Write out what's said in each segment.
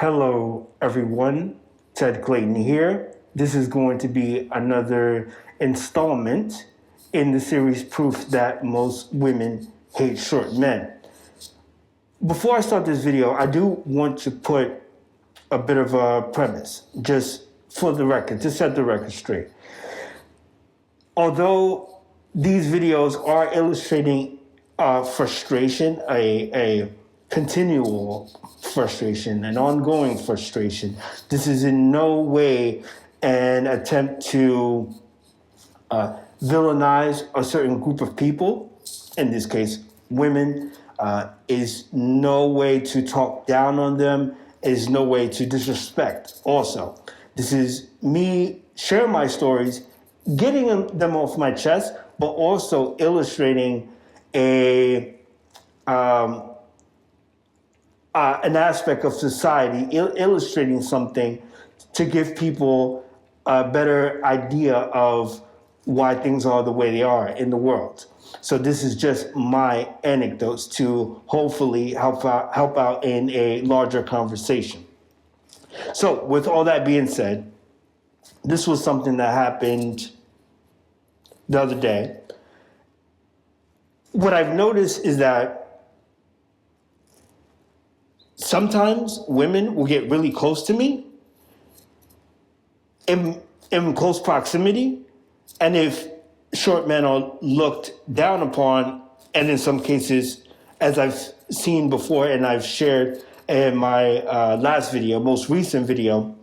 Hello, everyone. Ted Clayton here. This is going to be another installment in the series Proof That Most Women Hate Short Men. Before I start this video, I do want to put a bit of a premise, just for the record, to set the record straight. Although these videos are illustrating frustration, a continual frustration, an ongoing frustration, this is in no way an attempt to villainize a certain group of people, in this case, women, is no way to talk down on them, is no way to disrespect also. This is me sharing my stories, getting them off my chest, but also illustrating an aspect of society, illustrating something to give people a better idea of why things are the way they are in the world. So this is just my anecdotes to hopefully help out in a larger conversation. So with all that being said, this was something that happened the other day. What I've noticed is that sometimes women will get really close to me in close proximity, and if short men are looked down upon, and in some cases, as I've seen before and I've shared in my last video, most recent video,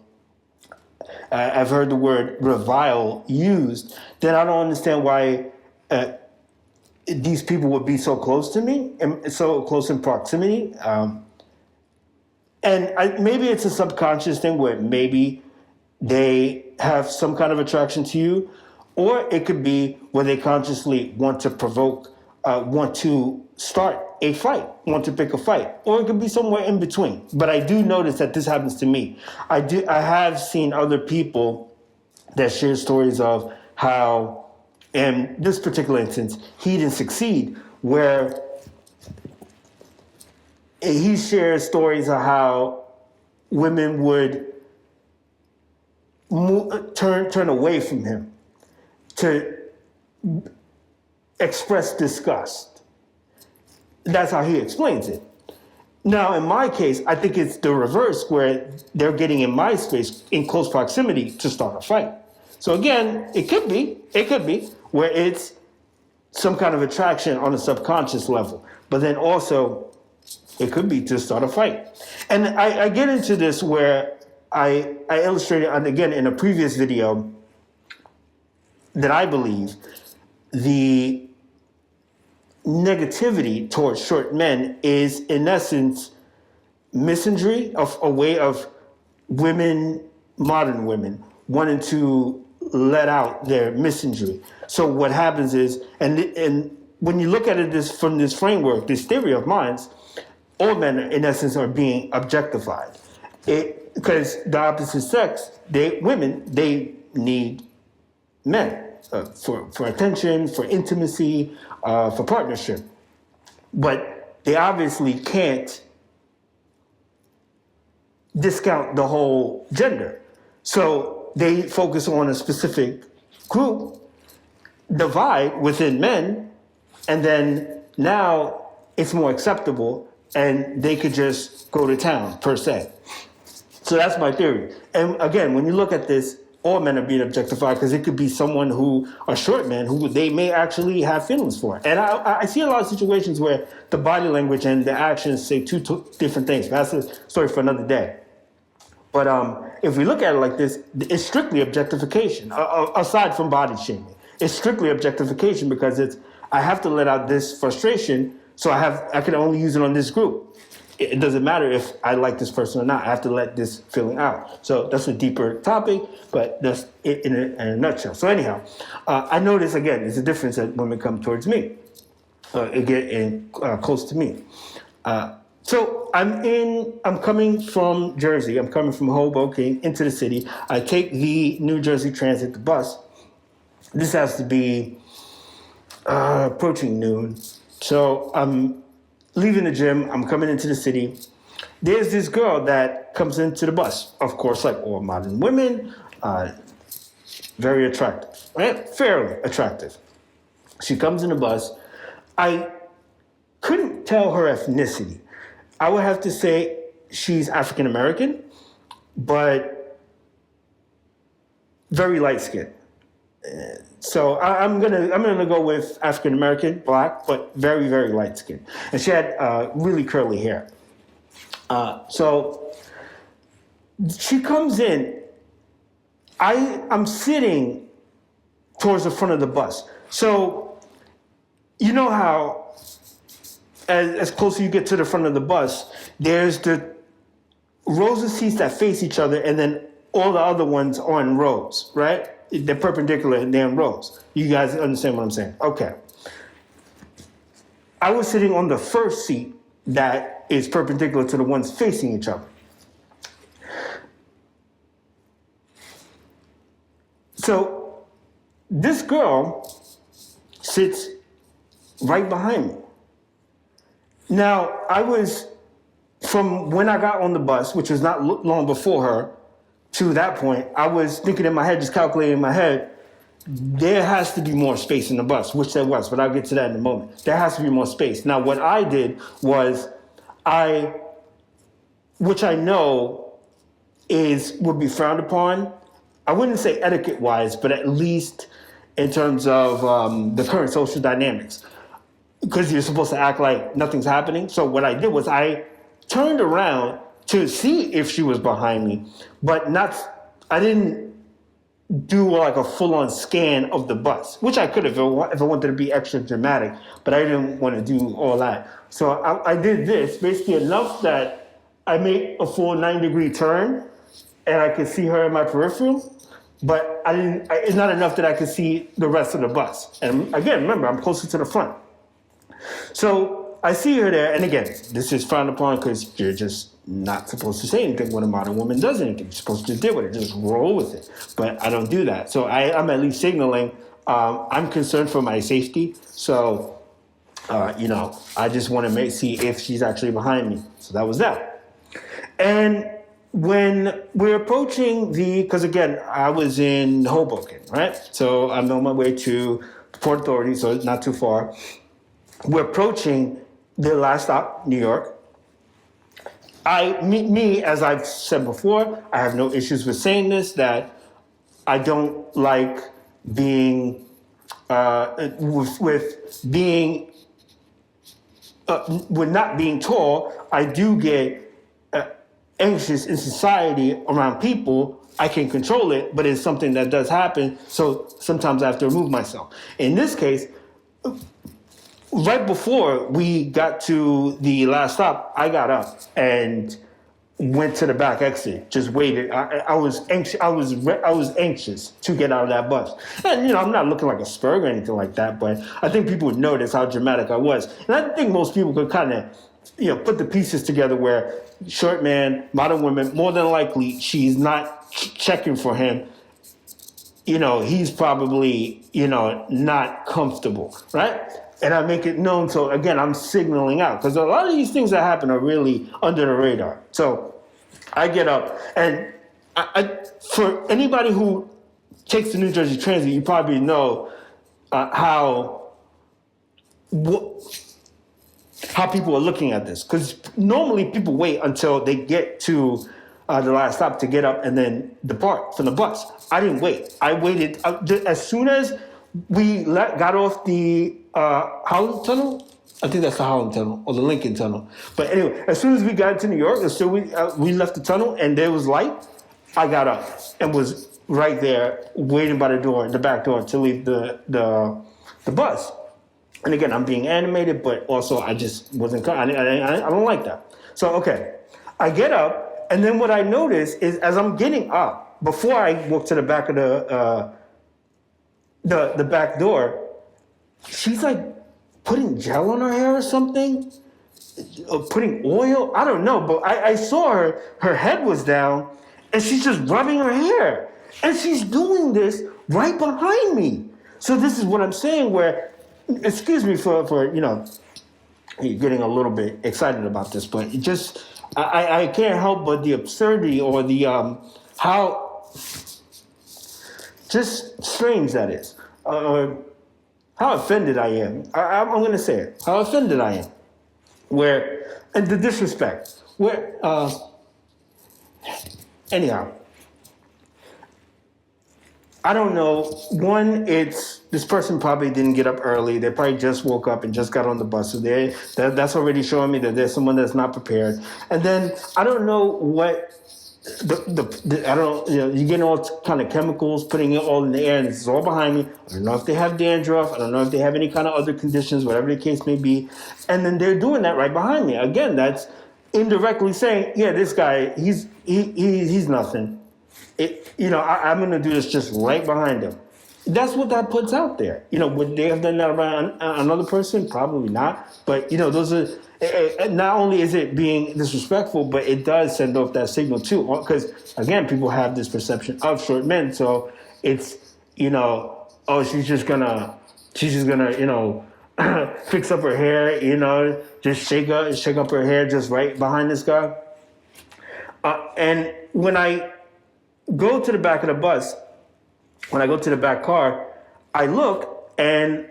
I've heard the word revile used, then I don't understand why these people would be so close to me and so close in proximity. And maybe it's a subconscious thing where maybe they have some kind of attraction to you, or it could be where they consciously want to provoke, want to start a fight, want to pick a fight, or it could be somewhere in between. But I do notice that this happens to me. I have seen other people that share stories of how, in this particular instance, he didn't succeed, where he shares stories of how women would turn away from him to express disgust. That's how he explains it. Now, in my case, I think it's the reverse, where they're getting in my space in close proximity to start a fight. So again, it could be where it's some kind of attraction on a subconscious level, but then also it could be to start a fight. And I get into this where I illustrated, and again, in a previous video, that I believe the negativity towards short men is, in essence, misandry, of a way of women, modern women, wanting to let out their misandry. So what happens is, and when you look at it from this framework, this theory of minds, all men, in essence, are being objectified. Because the opposite sex, women, they need men for attention, for intimacy, for partnership. But they obviously can't discount the whole gender. So they focus on a specific group, divide within men, and then now it's more acceptable and they could just go to town, per se. So that's my theory. And again, when you look at this, all men are being objectified, because it could be someone who, a short man, who they may actually have feelings for. And I see a lot of situations where the body language and the actions say two different things. That's a story for another day. But if we look at it like this, it's strictly objectification, aside from body shaming. It's strictly objectification, because I have to let out this frustration, so I can only use it on this group. It doesn't matter if I like this person or not. I have to let this feeling out. So that's a deeper topic, but that's it in a nutshell. So anyhow, I notice, again, there's a difference that women come towards me, get close to me. So I'm coming from Jersey. I'm coming from Hoboken into the city. I take the New Jersey Transit, the bus. This has to be approaching noon. So I'm leaving the gym, I'm coming into the city, there's this girl that comes into the bus. Of course, like all modern women, very attractive, right? Fairly attractive. She comes in the bus. I couldn't tell her ethnicity. I would have to say she's African American, but very light skinned. So I'm gonna go with African American, black, but very, very light skinned. And she had really curly hair. So she comes in. I'm sitting towards the front of the bus. So you know how as closer you get to the front of the bus, there's the rows of seats that face each other, and then all the other ones are in rows, right? They're perpendicular and they're in rows. You guys understand what I'm saying? Okay. I was sitting on the first seat that is perpendicular to the ones facing each other. So this girl sits right behind me. Now, I was, from when I got on the bus, which was not long before her, to that point, I was thinking in my head, just calculating in my head, there has to be more space in the bus, which there was, but I'll get to that in a moment. There has to be more space. Now, what I did was which I know would be frowned upon. I wouldn't say etiquette-wise, but at least in terms of the current social dynamics, because you're supposed to act like nothing's happening. So what I did was I turned around to see if she was behind me, but I didn't do like a full-on scan of the bus, which I could have if I wanted to be extra dramatic, but I didn't want to do all that. So I did this, basically enough that I made a full 9-degree turn and I could see her in my peripheral, but it's not enough that I could see the rest of the bus. And again, remember, I'm closer to the front. So I see her there, and again, this is frowned upon because you're just not supposed to say anything when a modern woman does anything. You're supposed to deal with it, just roll with it. But I don't do that. So I'm at least signaling I'm concerned for my safety. So, I just want to see if she's actually behind me. So that was that. And when we're approaching because again, I was in Hoboken, right? So I'm on my way to Port Authority, so it's not too far. We're approaching the last stop, New York. As I've said before, I have no issues with saying this, that I don't like being, with not being tall, I do get anxious in society around people. I can control it, but it's something that does happen, so sometimes I have to remove myself. In this case, right before we got to the last stop, I got up and went to the back exit, just waited. I was anxious. I was anxious to get out of that bus. And, I'm not looking like a spurg or anything like that, but I think people would notice how dramatic I was. And I think most people could kind of, put the pieces together where short man, modern woman, more than likely, she's not checking for him. He's probably, not comfortable, right? And I make it known. So again, I'm signaling out because a lot of these things that happen are really under the radar. So I get up, and for anybody who takes the New Jersey Transit, you probably know how people are looking at this. Because normally people wait until they get to the last stop to get up and then depart from the bus. I didn't wait. I waited as soon as we got off the Holland Tunnel. I think that's the Holland Tunnel or the Lincoln Tunnel. But anyway, as soon as we got to New York, as soon as we left the tunnel and there was light, I got up and was right there waiting by the back door to leave the bus. And again, I'm being animated, but also I just wasn't. I don't like that. So okay, I get up, and then what I notice is as I'm getting up, before I walk to the back of the back door, she's like putting gel on her hair or something, or putting oil. I don't know, but I saw her head was down, and she's just rubbing her hair, and she's doing this right behind me. So this is what I'm saying. Where, excuse me for getting a little bit excited about this, but I can't help but the absurdity or the how just strange that is. How offended I am. I'm going to say it. How offended I am. Where, and the disrespect. Where, anyhow, I don't know. One, it's this person probably didn't get up early. They probably just woke up and just got on the bus. So that's already showing me that there's someone that's not prepared. And then I don't know what I don't, you're getting all kind of chemicals, putting it all in the air, and it's all behind me. I don't know if they have dandruff. I don't know if they have any kind of other conditions, whatever the case may be. And then they're doing that right behind me. Again, that's indirectly saying, yeah, this guy, he's nothing. I'm going to do this just right behind him. That's what that puts out there. Would they have done that around another person? Probably not. But, those are, not only is it being disrespectful, but it does send off that signal too. Because, again, people have this perception of short men. So it's, oh, she's just gonna, fix up her hair, just shake up her hair just right behind this guy. And when I go to the back of the bus, when I go to the back car, I look and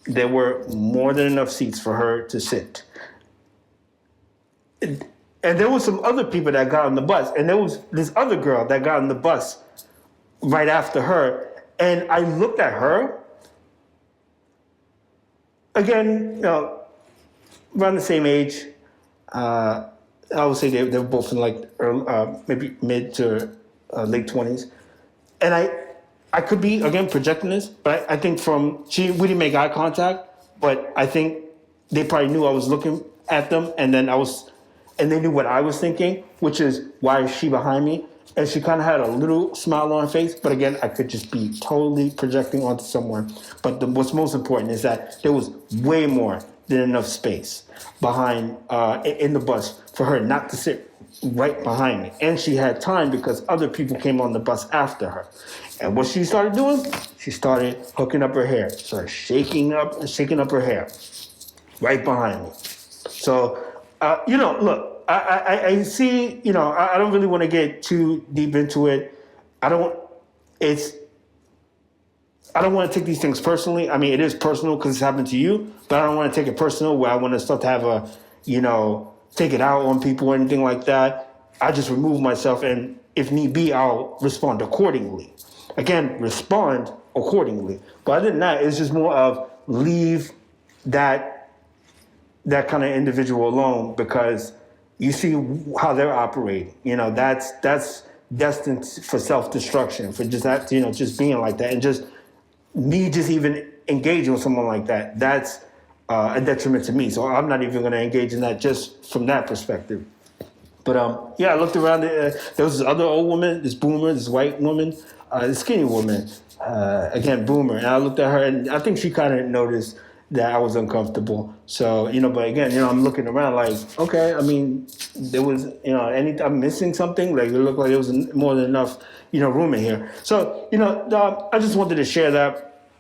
there were more than enough seats for her to sit. And there was some other people that got on the bus, and there was this other girl that got on the bus right after her. And I looked at her, again, around the same age. I would say they were both in like early, maybe mid to late 20s. And I could be, again, projecting this, but I think we didn't make eye contact, but I think they probably knew I was looking at them, and they knew what I was thinking, which is, why is she behind me? And she kind of had a little smile on her face, but again, I could just be totally projecting onto someone. But what's most important is that there was way more than enough space behind, in the bus for her not to sit right behind me. And she had time because other people came on the bus after her. And what she started doing, she started hooking up her hair, started shaking up her hair right behind me. So, look, I see, I don't really want to get too deep into it. I don't want to take these things personally. I mean, it is personal because it's happened to you, but I don't want to take it personal where I want to start to have take it out on people or anything like that. I just remove myself, and if need be, I'll respond accordingly. Again, respond accordingly. But other than that, it's just more of leave that kind of individual alone, because you see how they're operating. That's destined for self-destruction, for just that, just being like that, and just me just even engaging with someone like that. That's a detriment to me. So I'm not even going to engage in that just from that perspective. But I looked around. There was this other old woman, this boomer, this white woman, this skinny woman, again, boomer. And I looked at her, and I think she kind of noticed that I was uncomfortable. So, but again, I'm looking around like, okay, I mean, there was, I'm missing something. Like, it looked like there was more than enough, room in here. So, I just wanted to share that.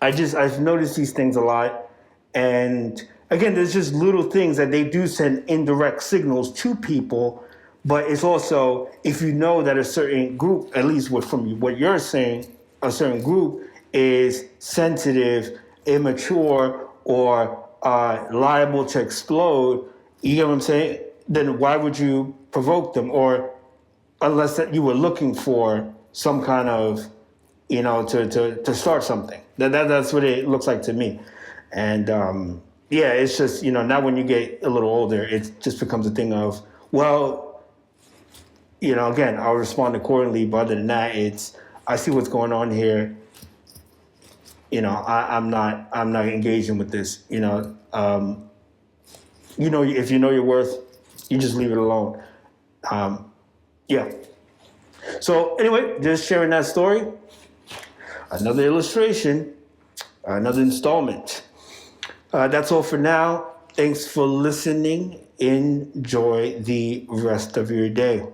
I've noticed these things a lot. And again, there's just little things that they do send indirect signals to people. But it's also, if you know that a certain group, at least from what you're saying, a certain group is sensitive, immature, or liable to explode, you get what I'm saying? Then why would you provoke them? Or unless that you were looking for some kind of, to start something. That's what it looks like to me. And it's just, now when you get a little older, it just becomes a thing of, well, again, I'll respond accordingly. But other than that, I see what's going on here. I'm not engaging with this. If you know your worth, you just leave it alone. So anyway, just sharing that story. Another illustration, another installment. That's all for now. Thanks for listening. Enjoy the rest of your day.